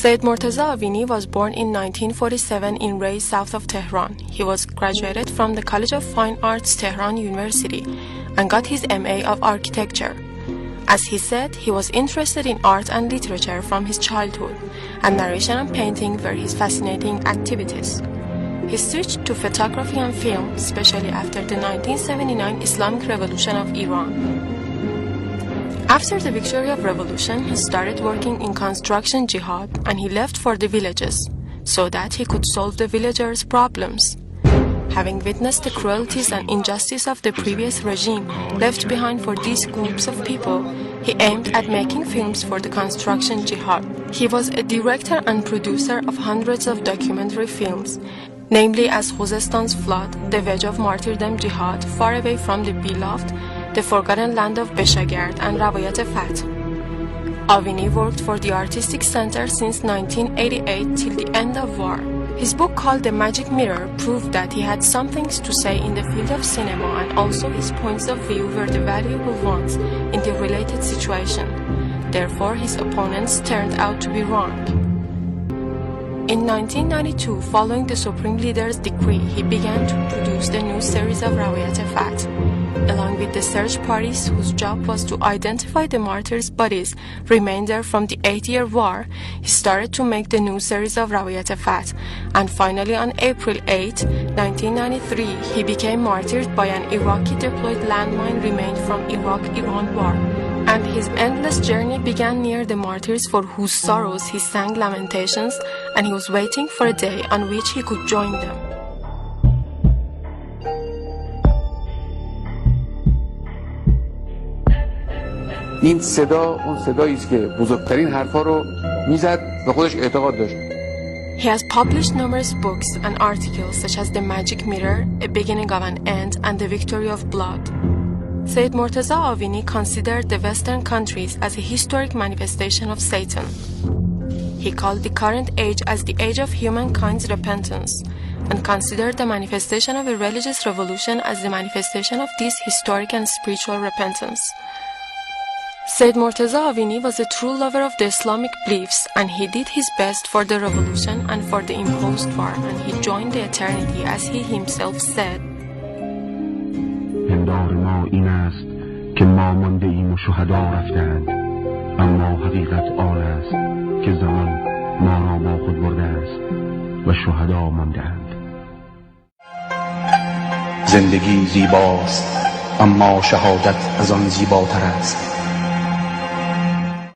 Sayyid Murtaza Aveni was born in 1947 in Ray, south of Tehran. He was graduated from the College of Fine Arts, Tehran University, and got his MA of Architecture. As he said, he was interested in art and literature from his childhood, and narration and painting were his fascinating activities. He switched to photography and film, especially after the 1979 Islamic Revolution of Iran. After the victory of revolution, he started working in construction jihad, and he left for the villages so that he could solve the villagers' problems. Having witnessed the cruelties and injustice of the previous regime left behind for these groups of people, he aimed at making films for the construction jihad. He was a director and producer of hundreds of documentary films, namely as Khuzestan's Flood, The Wedge of Martyrdom Jihad, Far Away from the Beloved, The Forgotten Land of Beshagard, and Rawayat Fath. Aveni worked for the Artistic Center since 1988 till the end of war. His book called The Magic Mirror proved that he had some things to say in the field of cinema, and also his points of view were the valuable ones in the related situation. Therefore, his opponents turned out to be wrong. In 1992, following the Supreme Leader's decree, he began to produce the new series of Rawayat Fath. Along with the search parties whose job was to identify the martyrs' bodies remainder from the 8-year war, he started to make the new series of Rawayat Fath, and finally on April 8, 1993, he became martyred by an Iraqi deployed landmine remained from Iraq-Iran war. And his endless journey began near the martyrs for whose sorrows he sang lamentations, and he was waiting for a day on which he could join them. این صدا اون صدایی است که بزرگترین حرفا رو میزد و خودش اعتقاد داشت. He has published numerous books and articles such as The Magic Mirror, A Beginning of an End, and The Victory of Blood. Sayyid Murtaza Aveni considered the Western countries as a historic manifestation of Satan. He called the current age as the age of humankind's repentance, and considered the manifestation of a religious revolution as the manifestation of this historic and spiritual repentance. Sayyid Murtaza Aveni was a true lover of the Islamic beliefs, and he did his best for the revolution and for the imposed war, and he joined the eternity as he himself said. پندار ما این است که ما مانده ایم و شهدا رفتند، اما حقیقت آن است که زمان ما را با خود برده است و شهدا مانده اند. زندگی زیباست اما شهادت از آن زیباتر است.